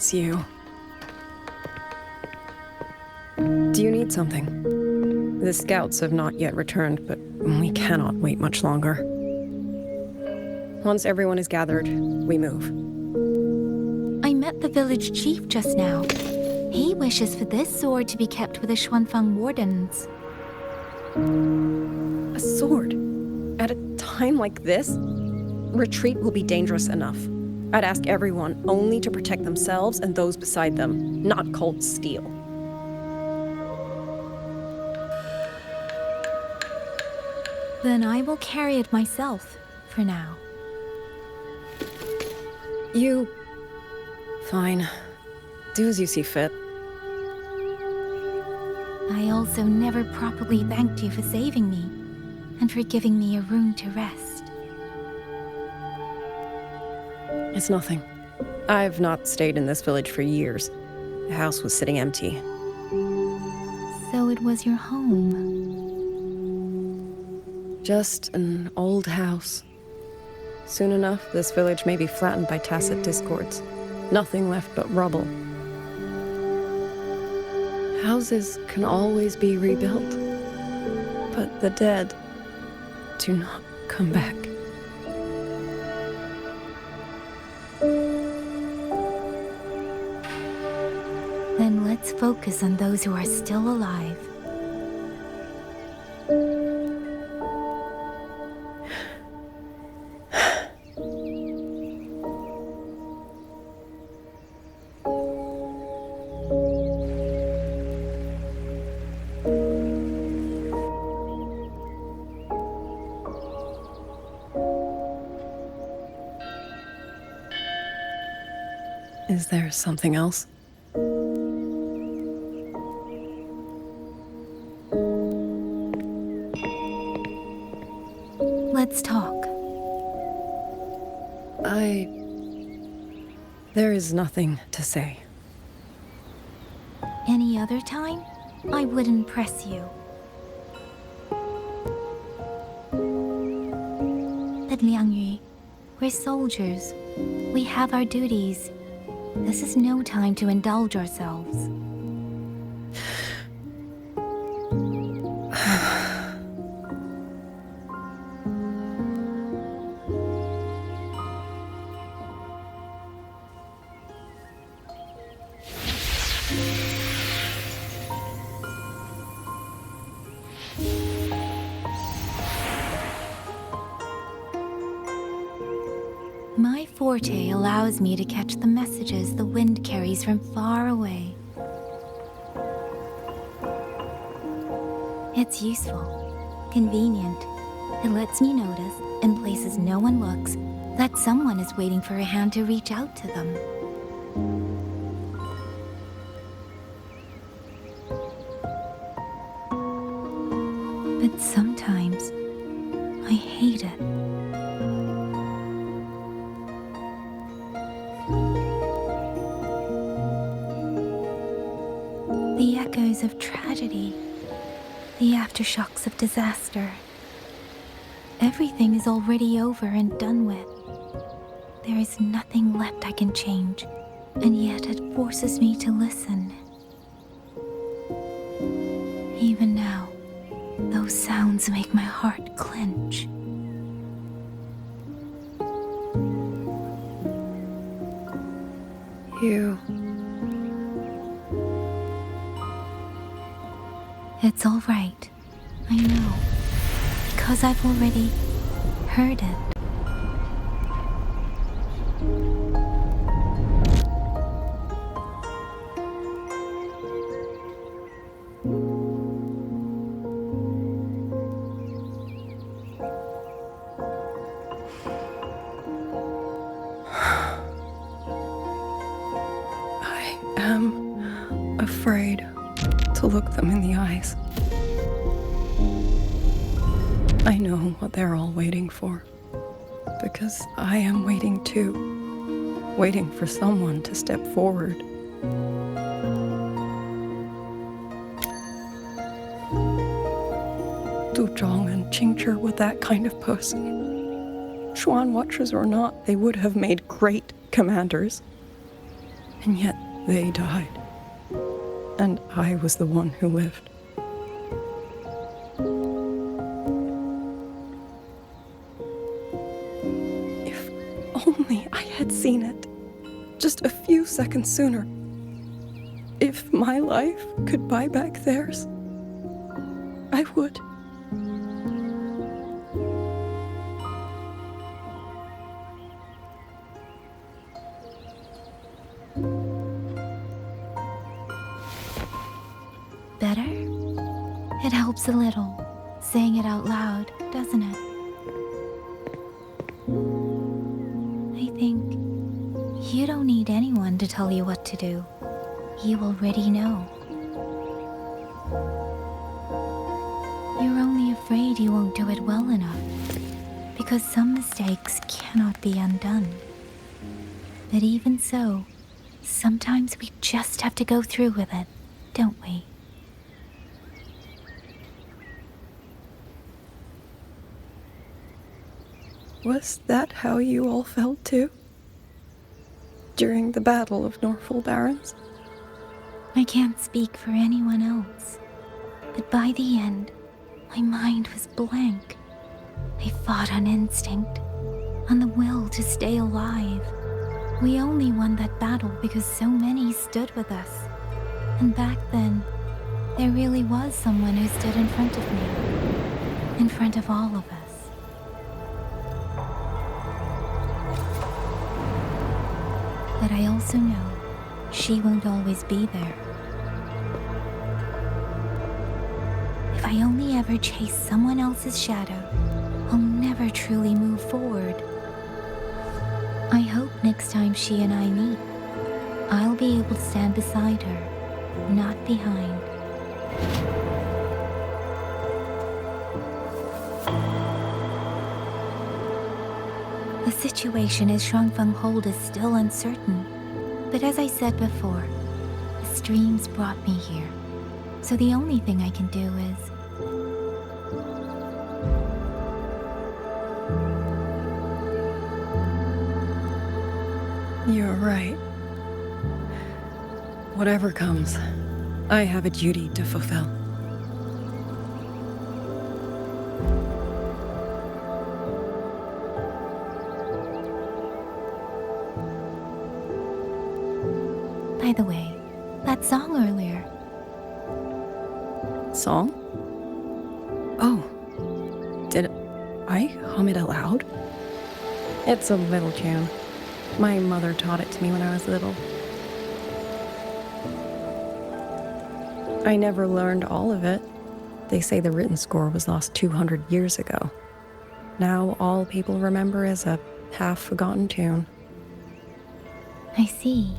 It's you. Do you need something? The scouts have not yet returned, but we cannot wait much longer. Once everyone is gathered, we move. I met the village chief just now. He wishes for this sword to be kept with the Xuanfang wardens. A sword? At a time like this? Retreat will be dangerous enough. I'd ask everyone only to protect themselves and those beside them, not cold steel. Then I will carry it myself, for now. You... Fine. Do as you see fit. I also never properly thanked you for saving me, and for giving me a room to rest. It's nothing. I've not stayed in this village for years. The house was sitting empty. So it was your home. Just an old house. Soon enough, this village may be flattened by tacit discords. Nothing left but rubble. Houses can always be rebuilt, but the dead do not come back. Then let's focus on those who are still alive. Is there something else? Let's talk. There is nothing to say. Any other time, I wouldn't press you. But Liangyu, we're soldiers. We have our duties. This is no time to indulge ourselves. My forte allows me to catch the messages the wind carries from far away. It's useful, convenient. It lets me notice, in places no one looks, that someone is waiting for a hand to reach out to them. But sometimes, I hate it. The echoes of tragedy, the aftershocks of disaster. Everything is already over and done with. There is nothing left I can change, and yet it forces me to listen. Even now, those sounds make my heart clench. It's all right. I know. Because I've already heard it. I am afraid to look them in the eyes. I know what they're all waiting for, because I am waiting too, waiting for someone to step forward. Du Zhong and Qingzhi were that kind of person. Xuan Watchers or not, they would have made great commanders. And yet they died. And I was the one who lived. If only I had seen it just a few seconds sooner. If my life could buy back theirs, I would. Better? It helps a little, saying it out loud, doesn't it? I think you don't need anyone to tell you what to do. You already know. You're only afraid you won't do it well enough, because some mistakes cannot be undone. But even so, sometimes we just have to go through with it, don't we? Was that how you all felt too? During the Battle of Norfolk Barrens? I can't speak for anyone else, but by the end, my mind was blank. I fought on instinct, on the will to stay alive. We only won that battle because so many stood with us. And back then, there really was someone who stood in front of me, in front of all of us. But I also know she won't always be there. If I only ever chase someone else's shadow, I'll never truly move forward. I hope next time she and I meet, I'll be able to stand beside her, not behind. The situation as Shuangfeng hold is still uncertain, but as I said before, the streams brought me here, so the only thing I can do is... You're right. Whatever comes, I have a duty to fulfill. By the way, that song earlier. Song? Oh. Did I hum it aloud? It's a little tune. My mother taught it to me when I was little. I never learned all of it. They say the written score was lost 200 years ago. Now all people remember is a half-forgotten tune. I see.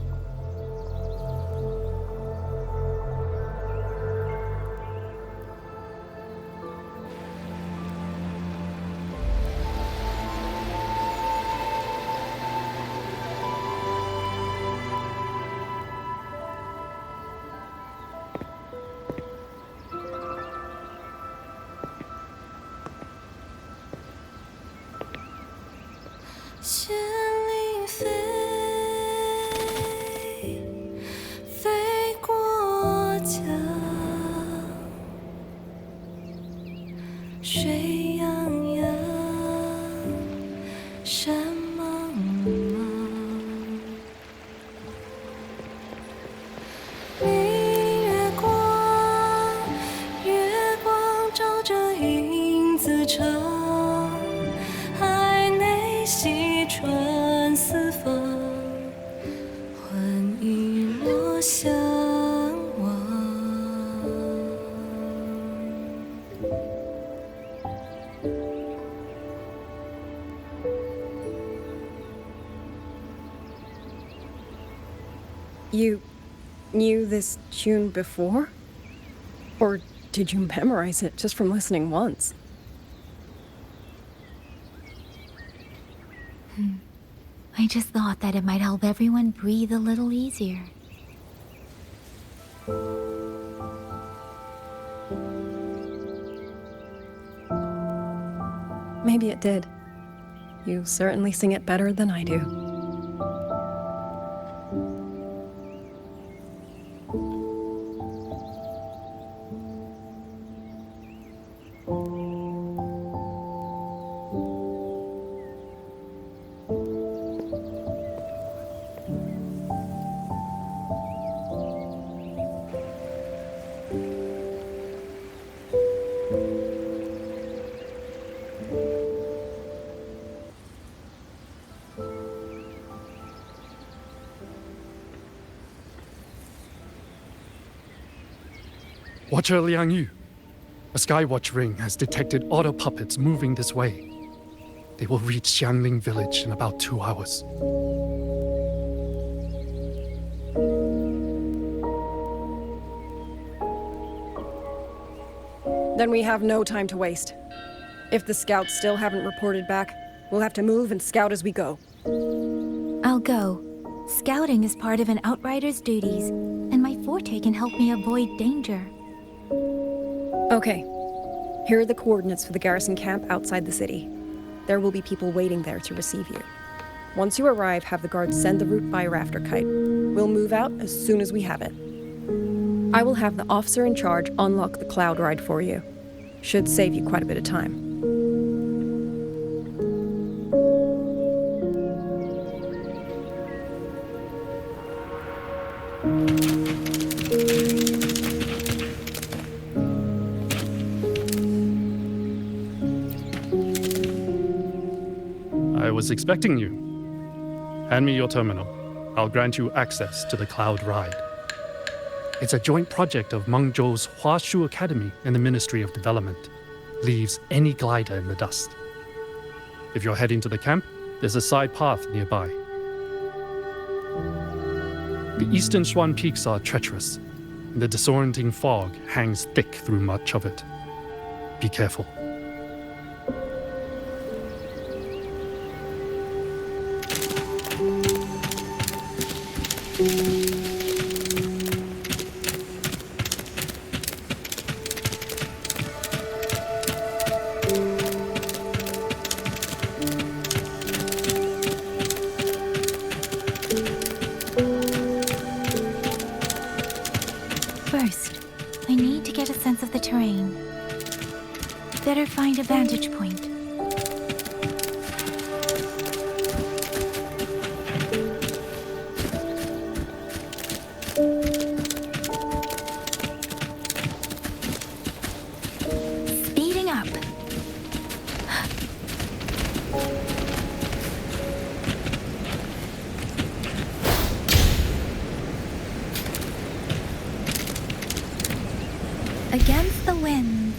You knew this tune before? Or did you memorize it just from listening once? I just thought that it might help everyone breathe a little easier. Maybe it did. You certainly sing it better than I do. Watcher Liang Yu, a Skywatch ring has detected auto puppets moving this way. They will reach Xiangling village in about 2 hours. Then we have no time to waste. If the scouts still haven't reported back, we'll have to move and scout as we go. I'll go. Scouting is part of an outrider's duties, and my forte can help me avoid danger. Okay. Here are the coordinates for the garrison camp outside the city. There will be people waiting there to receive you. Once you arrive, have the guards send the route by rafter kite. We'll move out as soon as we have it. I will have the officer in charge unlock the cloud ride for you. Should save you quite a bit of time. I was expecting you. Hand me your terminal. I'll grant you access to the cloud ride. It's a joint project of Mengzhou's Huashu Academy and the Ministry of Development. Leaves any glider in the dust. If you're heading to the camp, there's a side path nearby. The eastern Shuan peaks are treacherous, and the disorienting fog hangs thick through much of it. Be careful. First, I need to get a sense of the terrain. Better find a vantage point. Speeding up. Against the wind.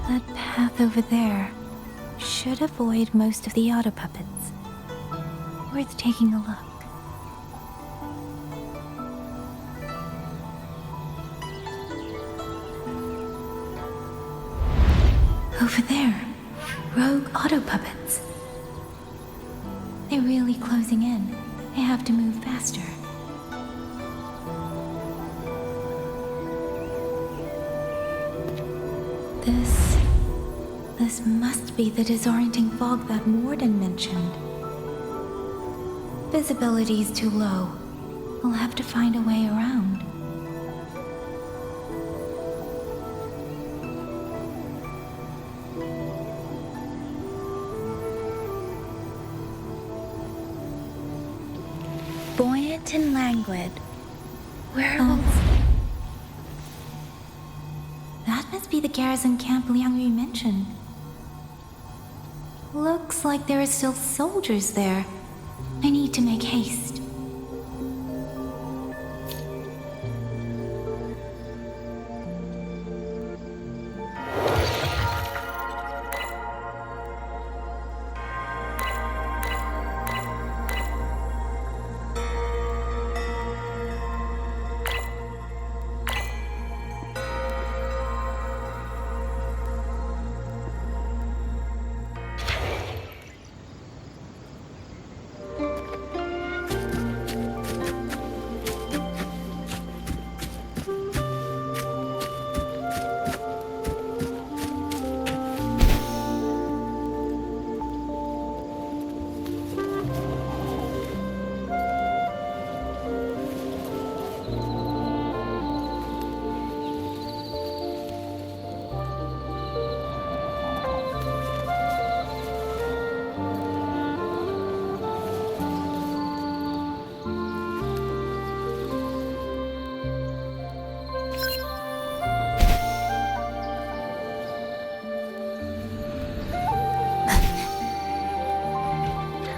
That path over there should avoid most of the auto puppets. Worth taking a look. Over there, rogue auto puppets. They're really closing in. I have to move faster. This must be the disorienting fog that Morden mentioned. Visibility's too low. I'll have to find a way around. Buoyant and languid. Werewolves. That must be the garrison camp Liang Yu mentioned. Looks like there are still soldiers there. I need to make haste.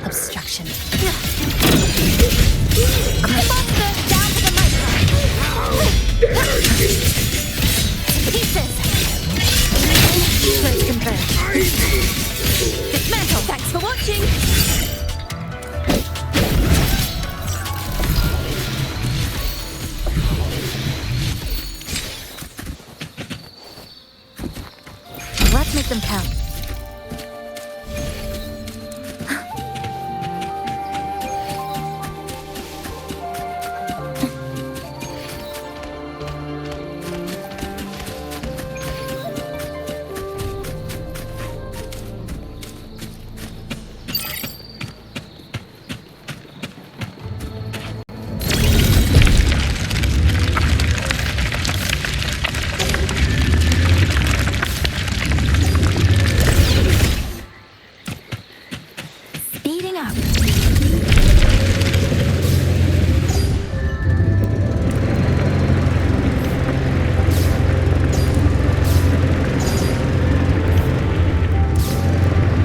obstruction. Monster down to the micro. Pieces. Let's confirm. Dismantle. Thanks for watching. Let's make them count. Speeding up.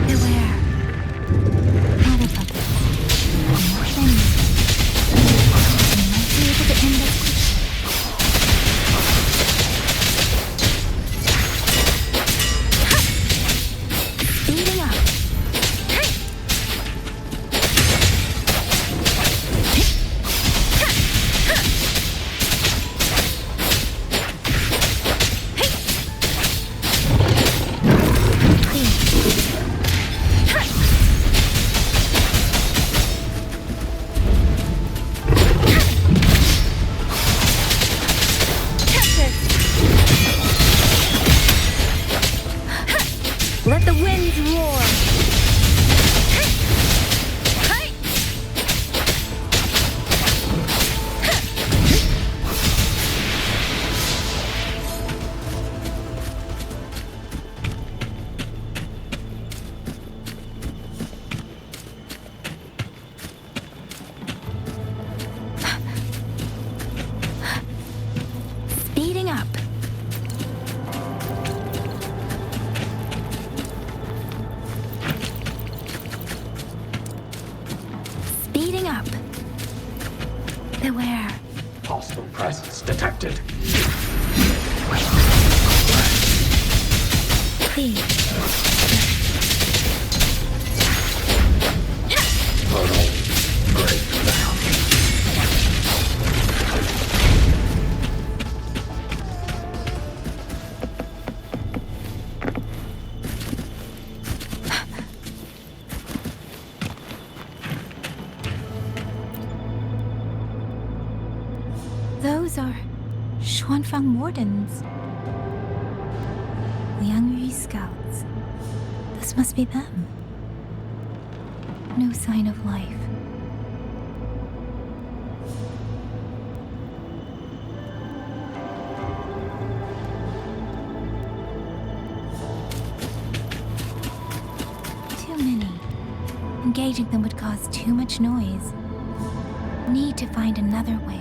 Beware. Motherfuckers. More enemies. We might be able to end this quickly. Speeding up. Let the winds roar. Speeding up. Speeding up. Beware. Hostile presence detected. Please. Portal breakdown. Those are Xuanfang Wardens. Liang Yu scouts. This must be them. No sign of life. Too many. Engaging them would cause too much noise. Need to find another way.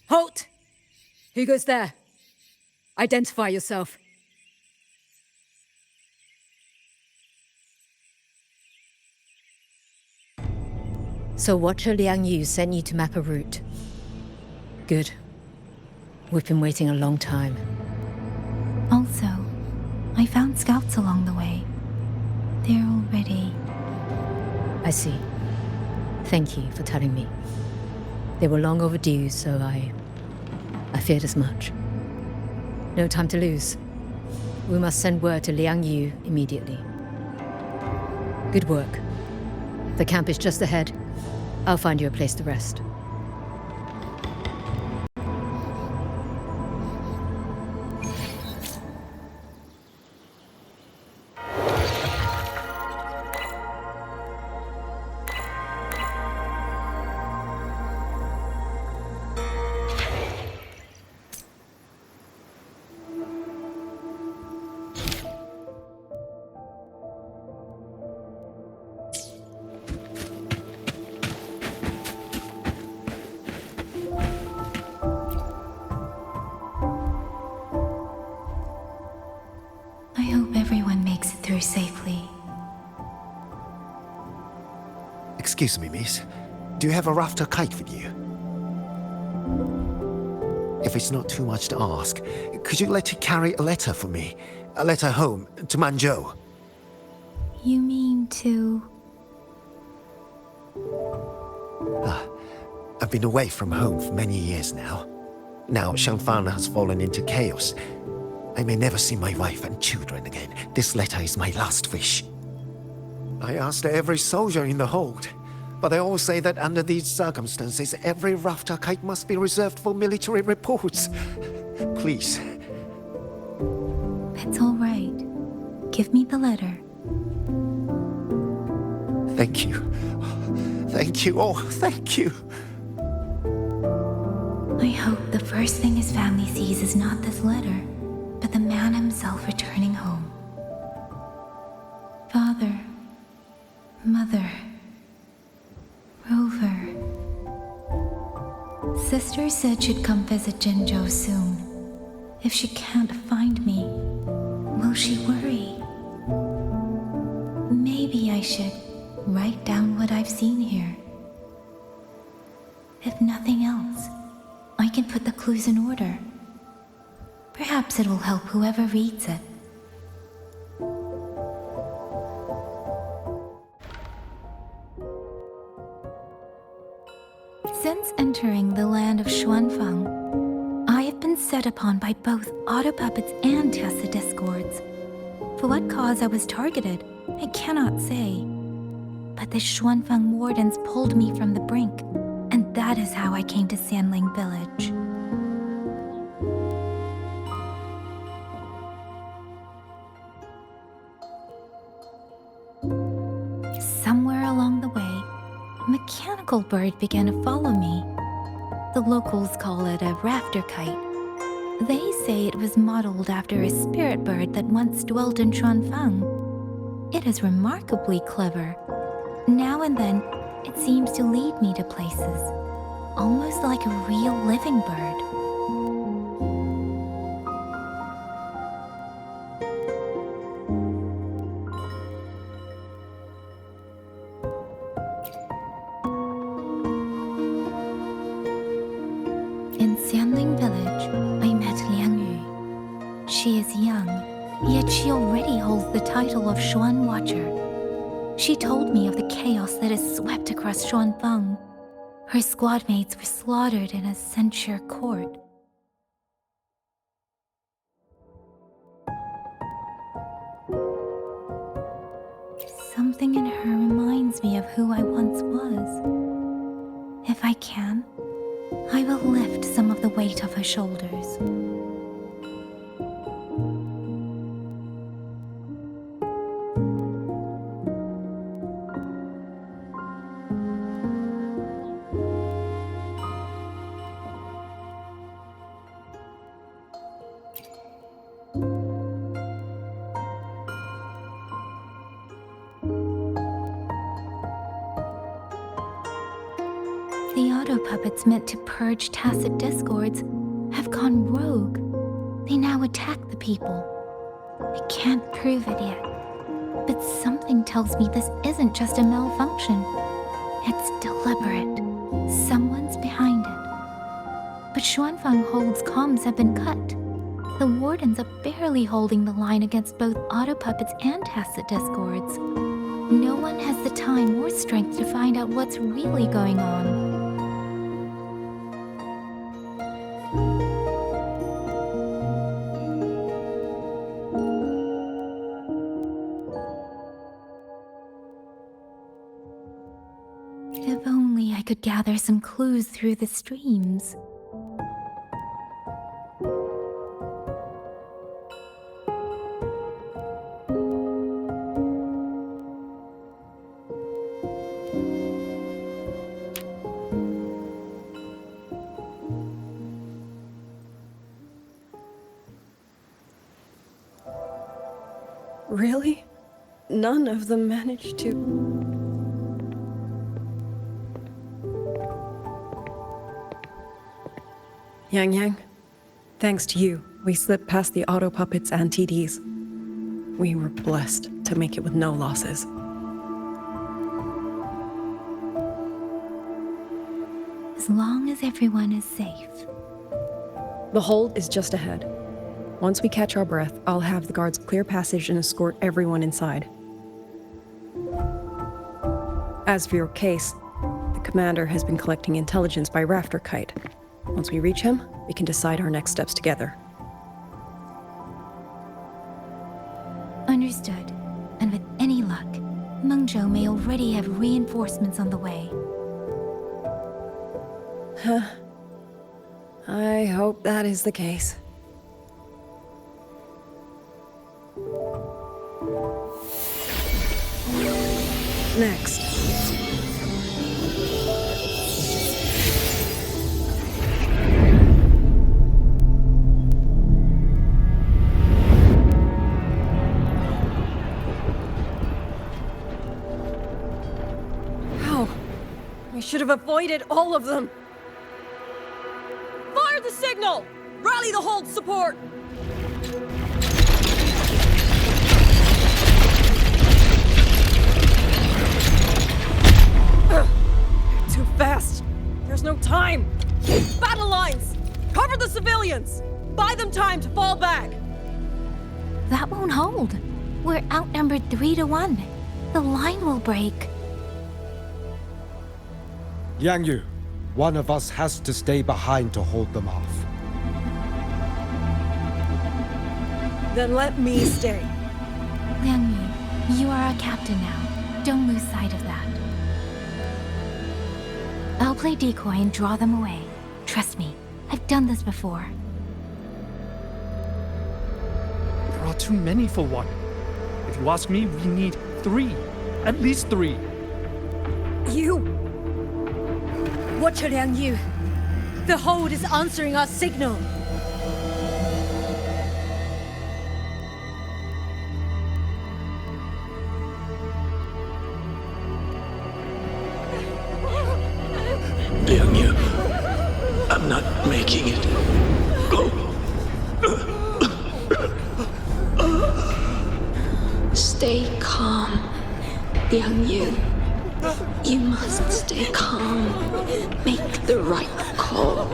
Halt! Who goes there? Identify yourself. So Watcher Liang Yu sent you to map a route. Good. We've been waiting a long time. Also, I found scouts along the way. They're already... I see. Thank you for telling me. They were long overdue, so I feared as much. No time to lose. We must send word to Liang Yu immediately. Good work. The camp is just ahead. I'll find you a place to rest. I hope everyone makes it through safely. Excuse me, miss. Do you have a rafter kite with you? If it's not too much to ask, could you let it carry a letter for me? A letter home, to Mengzhou. You mean to... I've been away from home for many years now. Now Shangfang has fallen into chaos. I may never see my wife and children again. This letter is my last wish. I asked every soldier in the hold, but they all say that under these circumstances, every rafter kite must be reserved for military reports. Please. It's all right. Give me the letter. Thank you. Thank you. Oh, thank you. I hope the first thing his family sees is not this letter, but the man himself returning home. Father, Mother, Rover. Sister said she'd come visit Mengzhou soon. If she can't find me, will she worry? Maybe I should write down what I've seen here. If nothing else, I can put the clues in order. Perhaps it will help whoever reads it. Since entering the land of Xuanfang, I have been set upon by both auto puppets and Tessa discords. For what cause I was targeted, I cannot say. But the Xuanfang wardens pulled me from the brink, and that is how I came to Sanling Village. Somewhere along the way, a mechanical bird began to follow me. The locals call it a rafter kite. They say it was modeled after a spirit bird that once dwelt in Xuanfang. It is remarkably clever. Now and then, it seems to lead me to places, almost like a real living bird. In Sanling Village, I met Liang Yu. She is young, yet she already holds the title of Xuan Watcher. She told me of the chaos that has swept across Xuanfang. Her squad mates were slaughtered in a censure court. Something in her reminds me of who I once was. If I can, I will lift some of the weight off her shoulders. The auto puppets meant to purge tacit discords have gone rogue. They now attack the people. I can't prove it yet, but something tells me this isn't just a malfunction. It's deliberate. Someone's behind it. But Xuanfang Hold's comms have been cut. The wardens are barely holding the line against both auto puppets and tacit discords. No one has the time or strength to find out what's really going on. could gather some clues through the streams. Really? None of them managed to... Yang, thanks to you, we slipped past the auto puppets and TDs. We were blessed to make it with no losses. As long as everyone is safe. The hold is just ahead. Once we catch our breath, I'll have the guards clear passage and escort everyone inside. As for your case, the commander has been collecting intelligence by Rafter Kite. Once we reach him, we can decide our next steps together. Understood. And with any luck, Mengzhou may already have reinforcements on the way. I hope that is the case. Next. How? We should have avoided all of them. Fire the signal! Rally the hold support! Too fast! There's no time! Battle lines! Cover the civilians! Buy them time to fall back! That won't hold. We're outnumbered 3-1. The line will break. Yang Yu, one of us has to stay behind to hold them off. Then let me stay. Liang Yu, you are our captain now. Don't lose sight of that. I'll play decoy and draw them away. Trust me, I've done this before. There are too many for one. If you ask me, we need 3. At least 3. You! Watch Liang Yu. The hold is answering our signal. Liang Yu, I'm not making it. Go. Stay calm, Liang Yu. You must stay calm. Make the right call.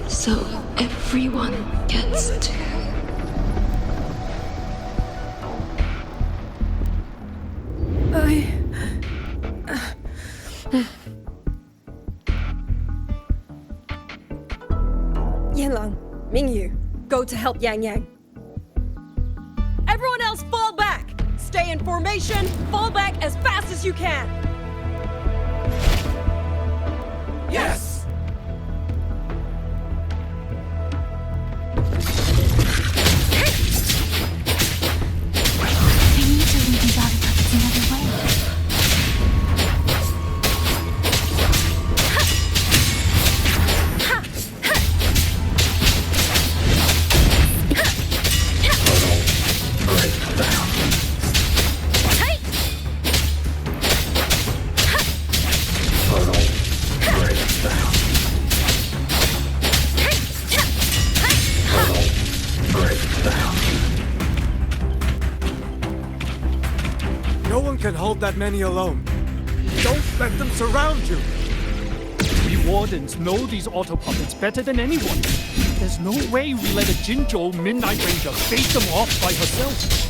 So everyone gets to. Yanlang, Mingyu, go to help Yang Yang. Everyone else fall back! Stay in formation, fall back as fast as you can! Yes! I need to lead these auto puppets another way. No one can hold that many alone. Don't let them surround you. We wardens know these auto puppets better than anyone. There's no way we let a Jinzhou Midnight Ranger face them off by herself.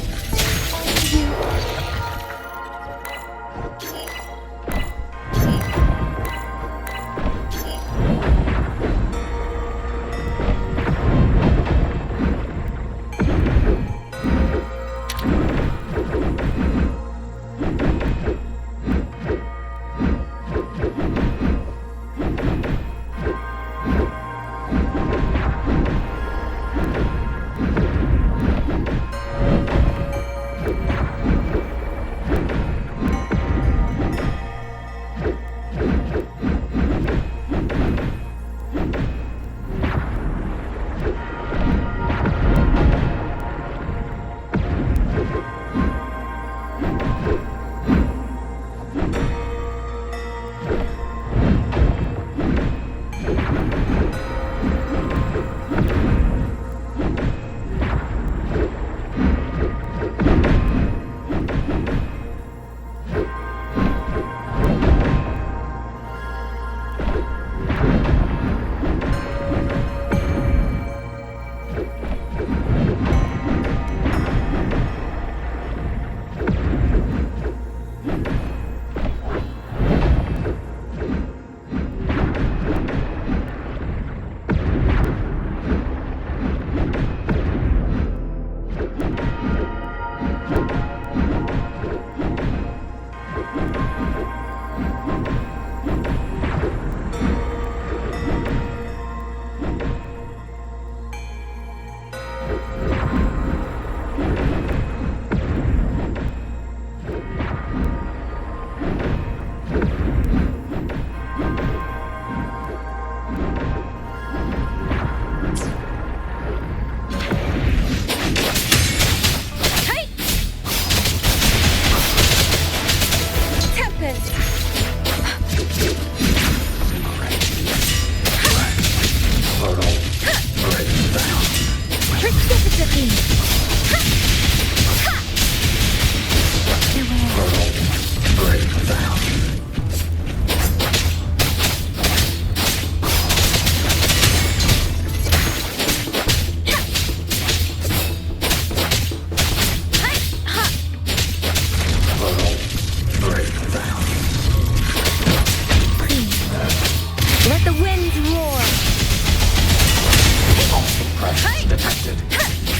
Presence detected.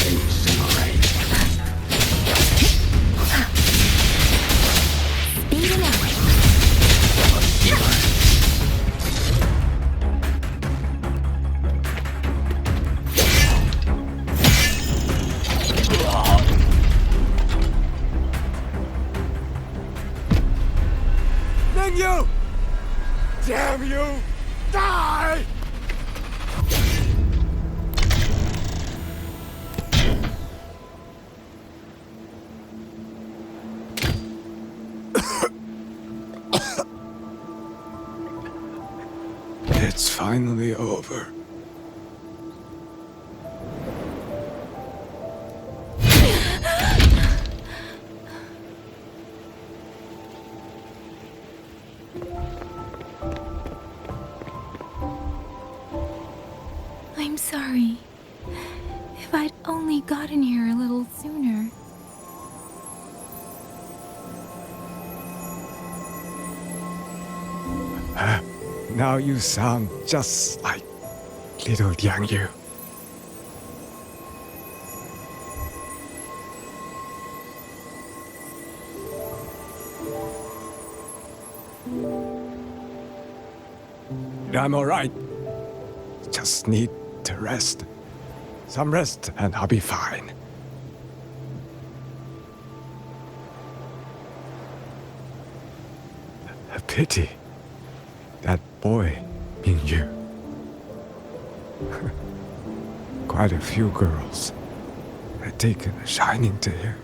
Incinerate. Speeding up. Mengzhou! Damn you! Die! It's finally over. I'm sorry. If I'd only gotten here a little sooner. Now you sound just like little Liang Yu. I'm alright. Just need to rest. Some rest and I'll be fine. A pity. That boy, Mingyu. Quite a few girls had taken a shining to him.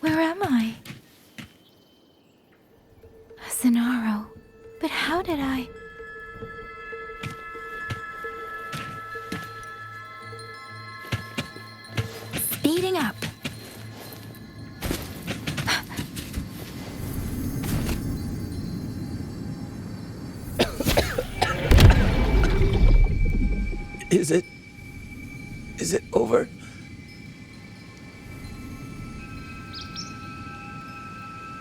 Where am I? Cenaro. But how did I... Speeding up. Is it over?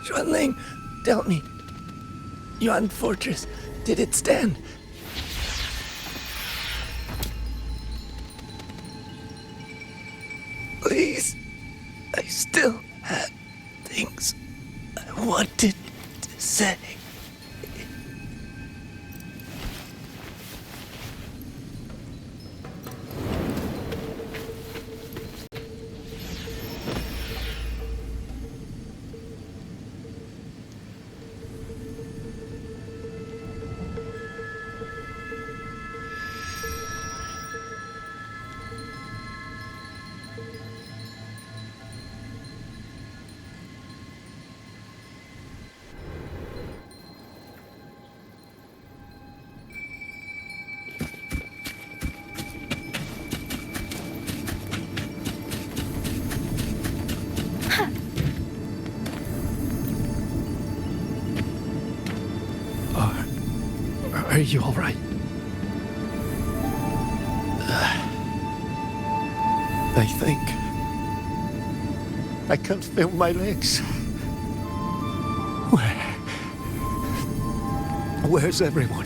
Xuanling, tell me. Yuan Fortress, did it stand? Please, I still had things I wanted to say. Are you all right? I think. I can't feel my legs. Where's everyone?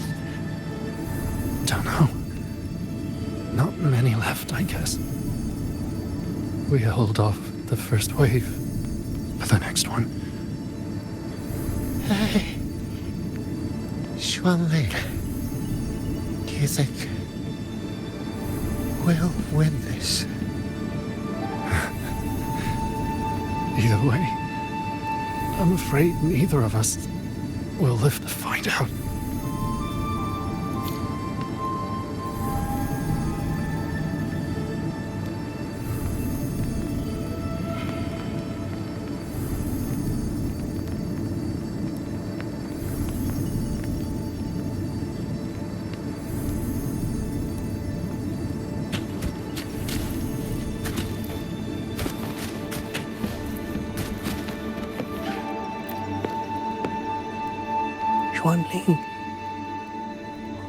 Don't know. Not many left, I guess. We held off the first wave, but the next one. Hey. Xuanling. Do you think will win this. Either way, I'm afraid neither of us will live to find out. Xuanling.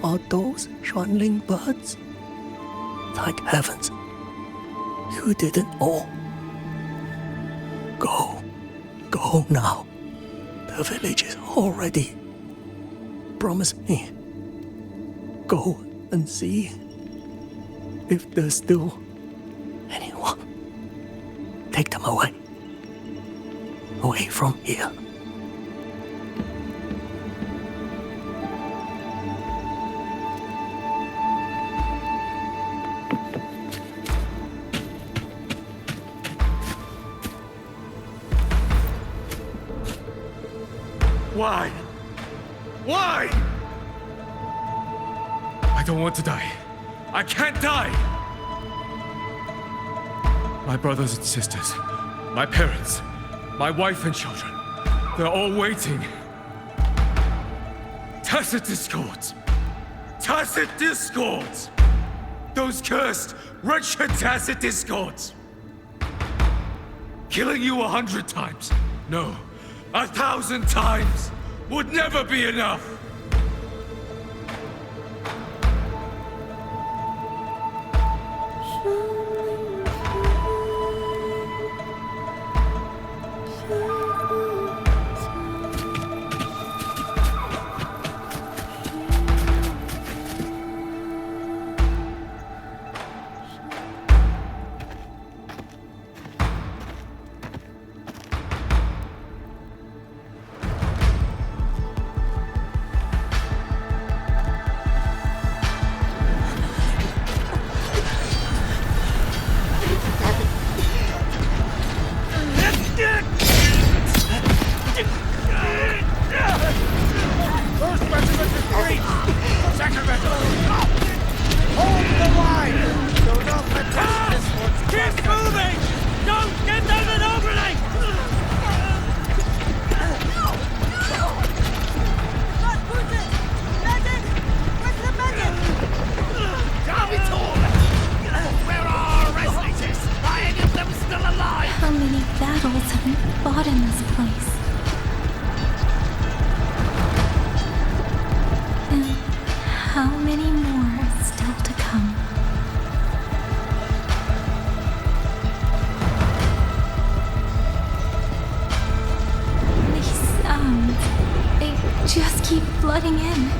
Are those Xuanling birds? Thank heavens. You didn't all. Go. Go now. The village is all ready. Promise me. Go and see if there's still anyone. Take them away. Away from here. Why? Why? I don't want to die. I can't die! My brothers and sisters, my parents, my wife and children, they're all waiting. Tacit discords! Tacit discords! Those cursed, wretched tacit discords! Killing you 100 times, no, 1,000 times would never be enough! How many battles have we fought in this place? And how many more are still to come? These sounds, they just keep flooding in.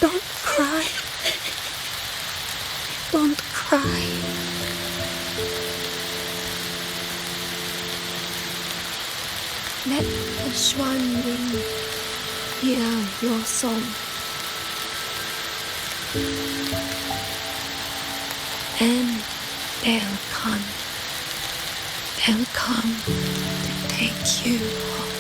Don't cry. Don't cry. Let the swan wing hear your song. And they'll come. They'll come to take you home.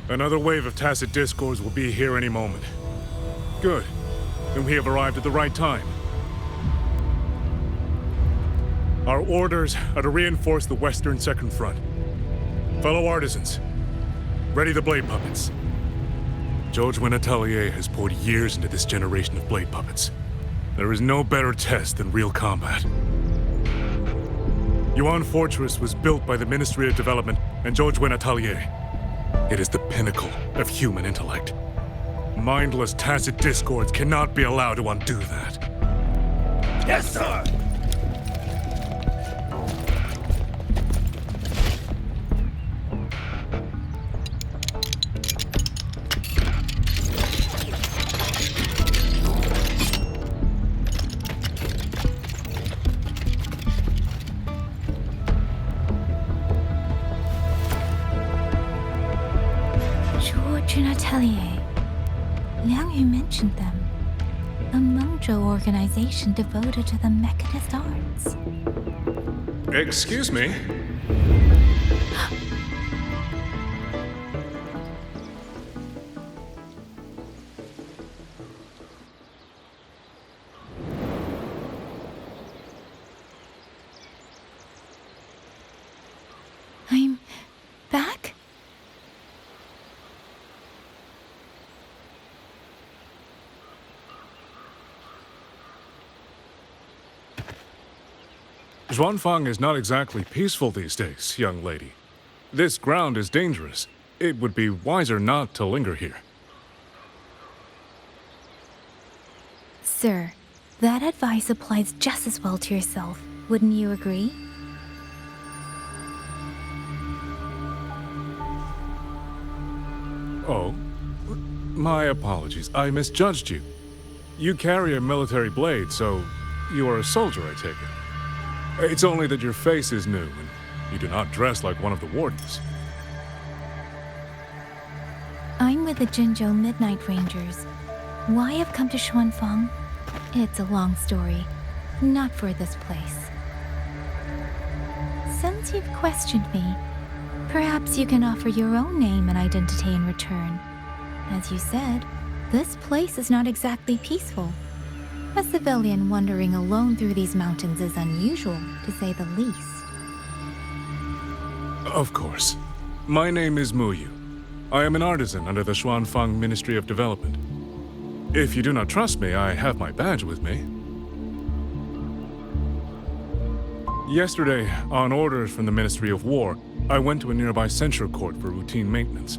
Another wave of tacit discords will be here any moment. Good. Then we have arrived at the right time. Our orders are to reinforce the western second front. Fellow artisans, ready the blade puppets. George Atelier has poured years into this generation of blade puppets. There is no better test than real combat. Yuan Fortress was built by the Ministry of Development and George Atelier. It is the pinnacle of human intellect. Mindless tacit discords cannot be allowed to undo that. Yes, sir! Atelier. Liang Yu mentioned them. A Mengzhou organization devoted to the mechanist arts. Excuse me? I'm back? Zhuanfang is not exactly peaceful these days, young lady. This ground is dangerous. It would be wiser not to linger here. Sir, that advice applies just as well to yourself. Wouldn't you agree? Oh, my apologies. I misjudged you. You carry a military blade, so You are a soldier, I take it. It's only that your face is new, and you do not dress like one of the wardens. I'm with the Jinzhou Midnight Rangers. Why I've come to Xuanfang? It's a long story. Not for this place. Since you've questioned me, perhaps you can offer your own name and identity in return. As you said, this place is not exactly peaceful. A civilian wandering alone through these mountains is unusual, to say the least. Of course. My name is Muyu. I am an artisan under the Xuanfang Ministry of Development. If you do not trust me, I have my badge with me. Yesterday, on orders from the Ministry of War, I went to a nearby censure court for routine maintenance.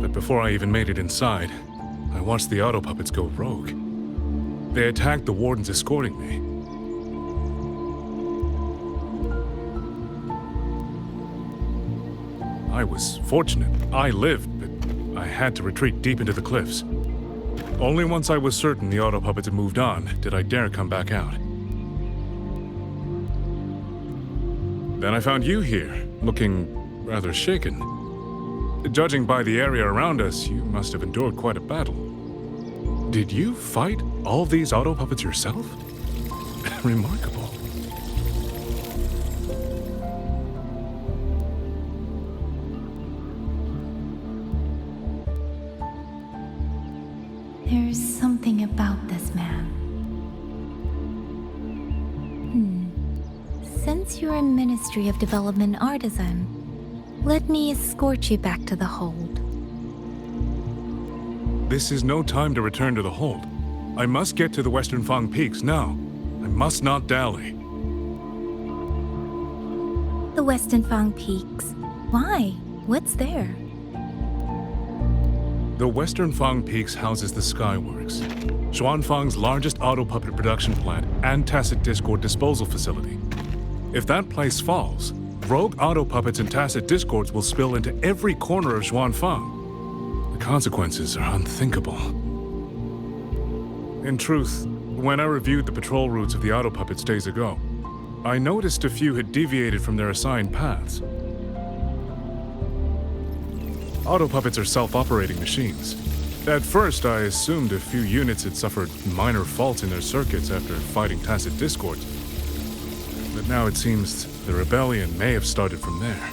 But before I even made it inside, I watched the auto puppets go rogue. They attacked the wardens escorting me. I was fortunate. I lived, but I had to retreat deep into the cliffs. Only once I was certain the auto puppets had moved on did I dare come back out. Then I found you here, looking rather shaken. Judging by the area around us, you must have endured quite a battle. Did you fight all these auto puppets yourself? Remarkable. There's something about this man. Since you're a Ministry of Development artisan, let me escort you back to the hold. This is no time to return to the hold. I must get to the Western Fang Peaks now. I must not dally. The Western Fang Peaks? Why? What's there? The Western Fang Peaks houses the Skyworks, Xuanfang's largest auto puppet production plant and tacit discord disposal facility. If that place falls, rogue auto puppets and tacit discords will spill into every corner of Xuanfang. The consequences are unthinkable. In truth, when I reviewed the patrol routes of the auto puppets days ago, I noticed a few had deviated from their assigned paths. Auto puppets are self-operating machines. At first, I assumed a few units had suffered minor faults in their circuits after fighting tacit discords. But now it seems the rebellion may have started from there.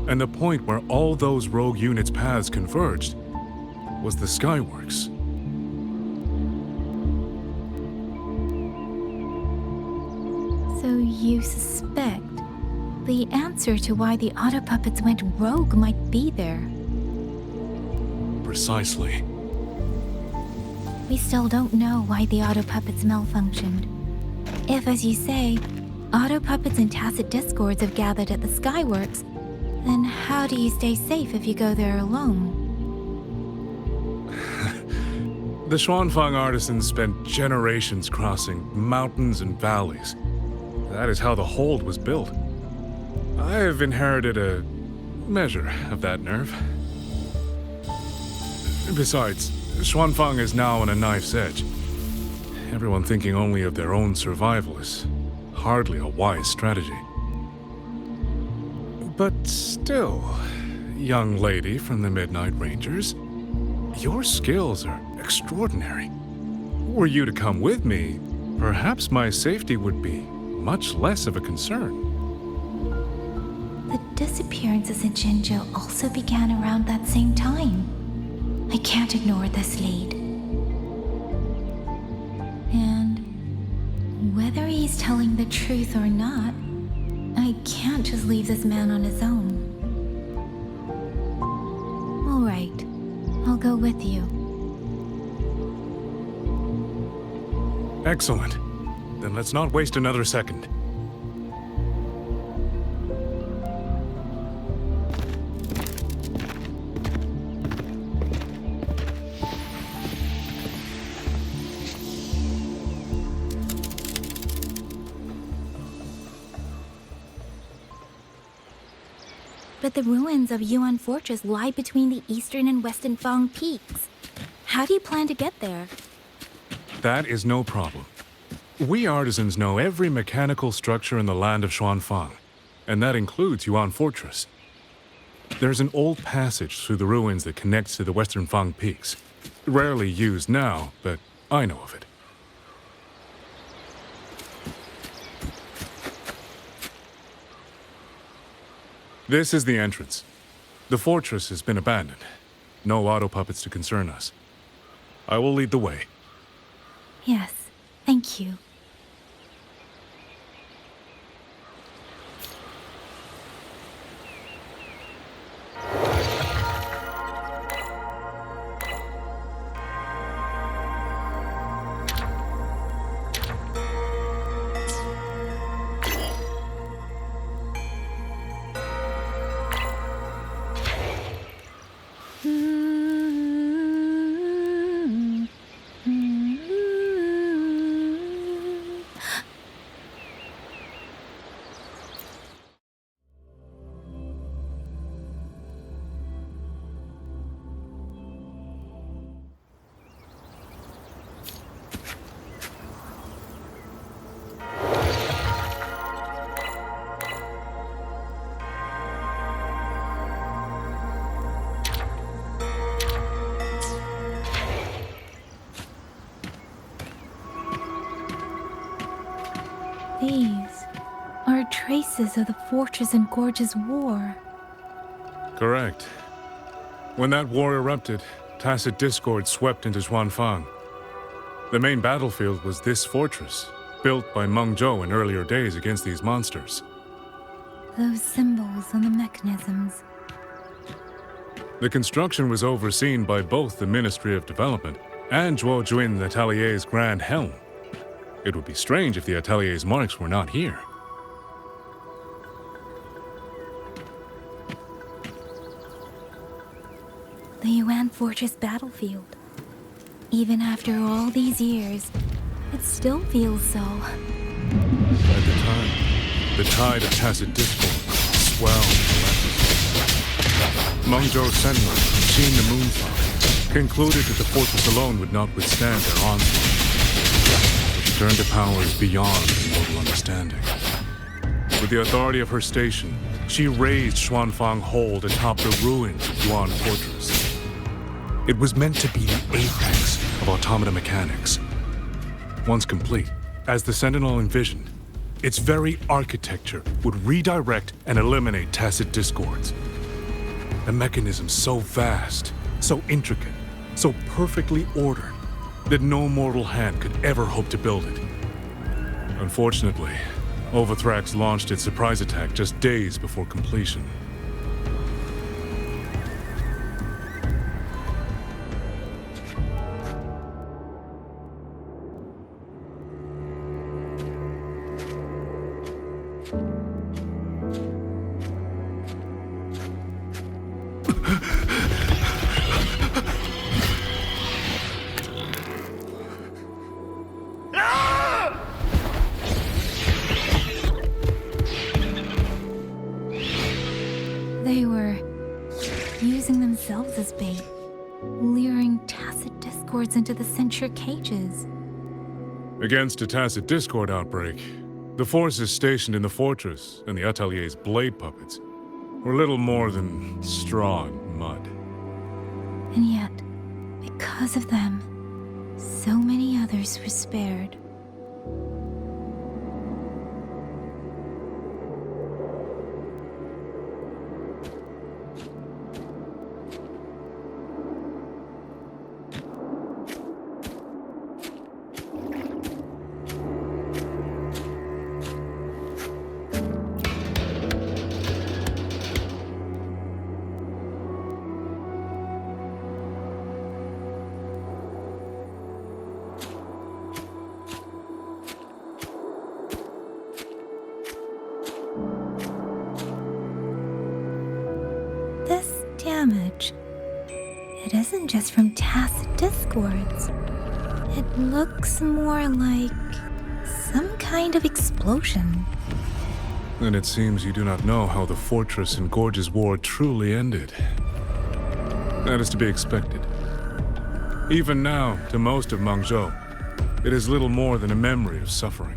And the point where all those rogue units' paths converged was the Skyworks. So you suspect the answer to why the auto puppets went rogue might be there. Precisely. We still don't know why the auto puppets malfunctioned. If, as you say, auto puppets and tacit discords have gathered at the Skyworks, then how do you stay safe if you go there alone? The Xuanfang artisans spent generations crossing mountains and valleys. That is how the hold was built. I have inherited a measure of that nerve. Besides, Xuanfang is now on a knife's edge. Everyone thinking only of their own survival is hardly a wise strategy. But still, young lady from the Midnight Rangers, your skills are extraordinary. Were you to come with me, perhaps my safety would be much less of a concern. The disappearances in Jinzhou also began around that same time. I can't ignore this lead. And whether he's telling the truth or not, I can't just leave this man on his own. All right, I'll go with you. Excellent. Then let's not waste another second. But the ruins of Yuan Fortress lie between the eastern and western Fang peaks. How do you plan to get there? That is no problem. We artisans know every mechanical structure in the land of Xuanfang, and that includes Yuan Fortress. There's an old passage through the ruins that connects to the Western Fang peaks. Rarely used now, but I know of it. This is the entrance. The fortress has been abandoned. No auto puppets to concern us. I will lead the way. Yes, thank you. These are traces of the Fortress and Gorge's war. Correct. When that war erupted, tacit discord swept into Xuanfang. The main battlefield was this fortress, built by Mengzhou in earlier days against these monsters. Those symbols on the mechanisms. The construction was overseen by both the Ministry of Development and Zhuo Jun Atelier's Grand Helm. It would be strange if the Atelier's marks were not here. The Yuan Fortress battlefield. Even after all these years, it still feels so. At the time, the tide of tacit discord swelled relentlessly. Mengzhou Senran, seeing the moonfall, concluded that the fortress alone would not withstand their onslaught. She turned to powers beyond mortal understanding. With the authority of her station, she raised Xuanfang Hold atop the ruins of Yuan Fortress. It was meant to be the apex of automata mechanics. Once complete, as the Sentinel envisioned, its very architecture would redirect and eliminate tacit discords. A mechanism so vast, so intricate, so perfectly ordered, that no mortal hand could ever hope to build it. Unfortunately, Overthrax launched its surprise attack just days before completion. They were using themselves as bait, luring tacit discords into the censure cages. Against a tacit discord outbreak, the forces stationed in the fortress and the Atelier's blade puppets were little more than straw and mud. And yet, because of them, so many others were spared. This damage, it isn't just from tacit discords. It looks more like some kind of explosion. Then it seems you do not know how the Fortress and Gorge's war truly ended. That is to be expected. Even now, to most of Mengzhou, it is little more than a memory of suffering.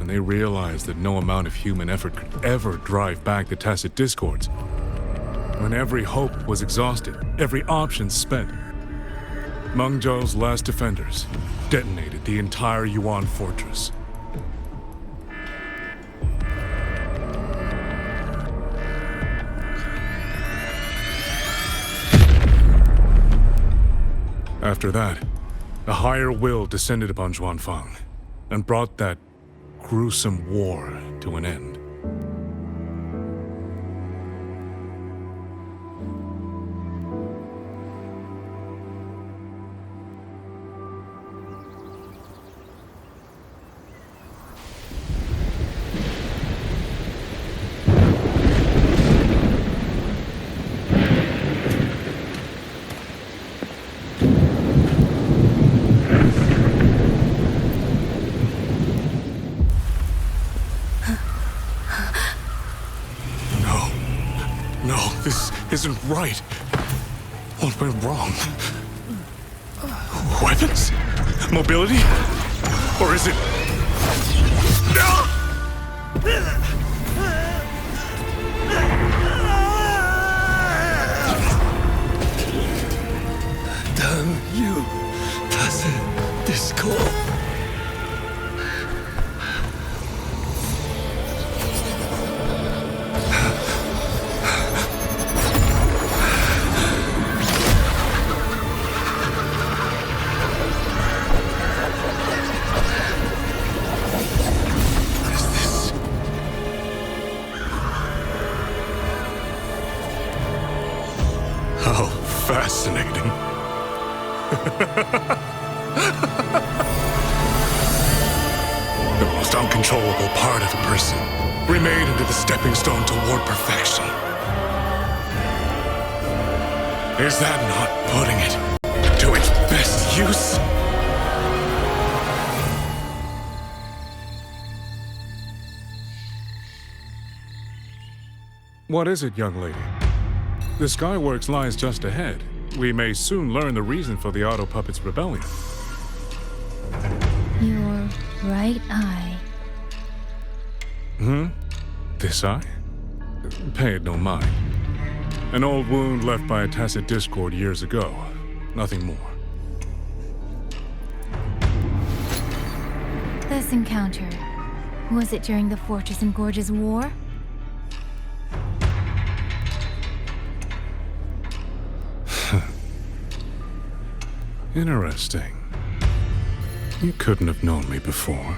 They realized that no amount of human effort could ever drive back the tacit discords. When every hope was exhausted, every option spent, Mengzhou's last defenders detonated the entire Yuan fortress. After that, a higher will descended upon Zhuanfang and brought that gruesome war to an end. This isn't right. What went wrong? Weapons? Mobility? Or is it... Damn you, tacit discord. How fascinating. The most uncontrollable part of a person, remade into the stepping stone toward perfection. Is that not putting it to its best use? What is it, young lady? The Skyworks lies just ahead. We may soon learn the reason for the Auto Puppet's rebellion. Your right eye. This eye? Pay it no mind. An old wound left by a tacit discord years ago. Nothing more. This encounter, was it during the Fortress and Gorges War? Interesting. You couldn't have known me before.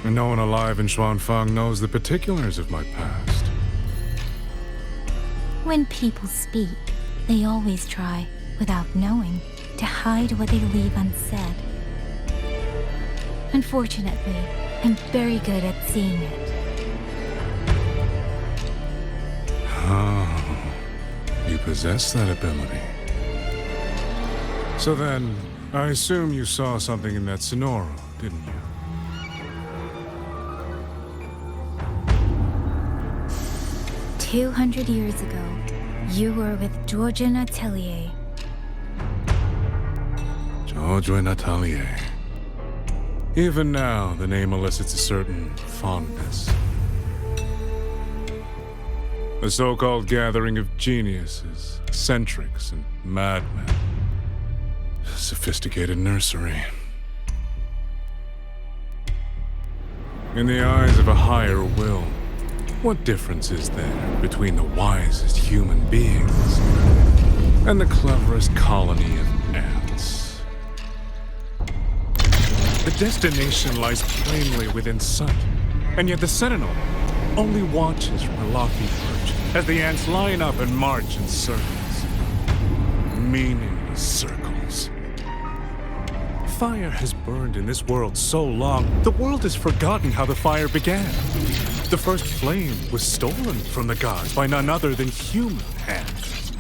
And no one alive in Zhuanfang knows the particulars of my past. When people speak, they always try, without knowing, to hide what they leave unsaid. Unfortunately, I'm very good at seeing it. Oh, you possess that ability. So then, I assume you saw something in that Sonoro, didn't you? "200 years ago, you were with Georgian Atelier." Georgian Atelier. Even now, the name elicits a certain fondness. A so-called gathering of geniuses, eccentrics, and madmen. A sophisticated nursery. In the eyes of a higher will, what difference is there between the wisest human beings and the cleverest colony of ants? The destination lies plainly within sight, and yet the Sentinel only watches from her lofty perch as the ants line up and march in circles. Meaningless circles. fire has burned in this world so long, the world has forgotten how the fire began. The first flame was stolen from the gods by none other than human hands.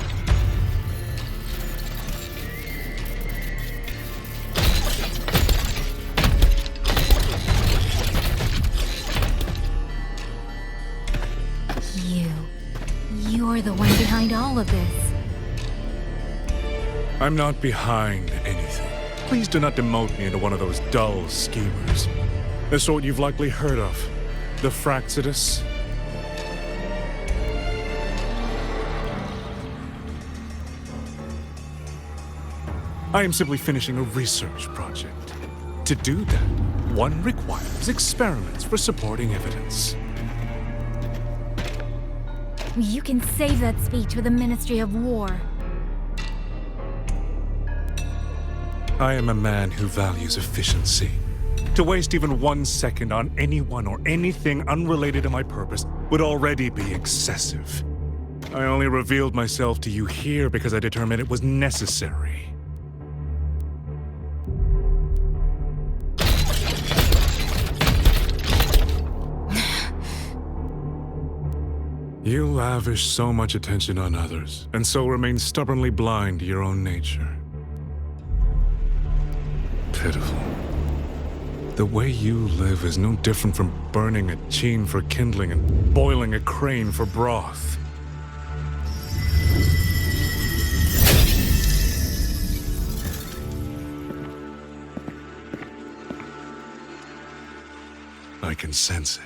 You're the one behind all of this. I'm not behind anything. Please do not demote me into one of those dull schemers. The sort you've likely heard of. The Fraxidus. I am simply finishing a research project. To do that, one requires experiments for supporting evidence. You can save that speech for the Ministry of War. I am a man who values efficiency. To waste even 1 second on anyone or anything unrelated to my purpose would already be excessive. I only revealed myself to you here because I determined it was necessary. You lavish so much attention on others, and so remain stubbornly blind to your own nature. Pitiful. The way you live is no different from burning a chine for kindling and boiling a crane for broth. I can sense it.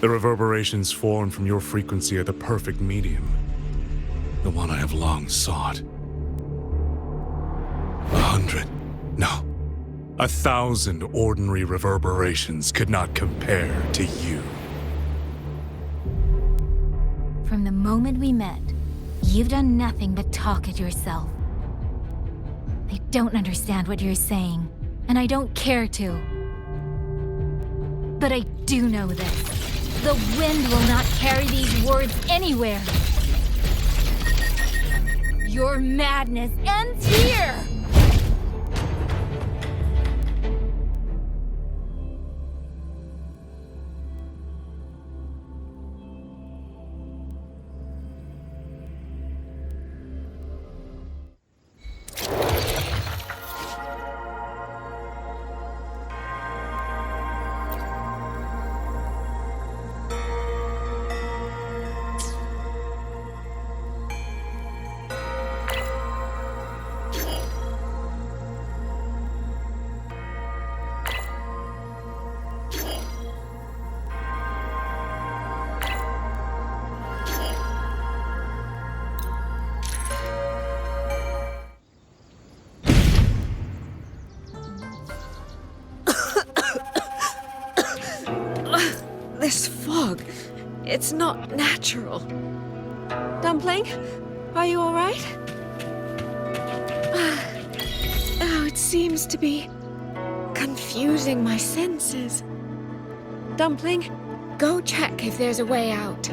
The reverberations formed from your frequency are the perfect medium. The one I have long sought. 100, no, 1,000 ordinary reverberations could not compare to you. From the moment we met, you've done nothing but talk at yourself. I don't understand what you're saying, and I don't care to. But I do know this. The wind will not carry these words anywhere. Your madness ends here! This fog, it's not natural. Dumpling, are you all right? Oh, it seems to be confusing my senses. Dumpling, go check if there's a way out.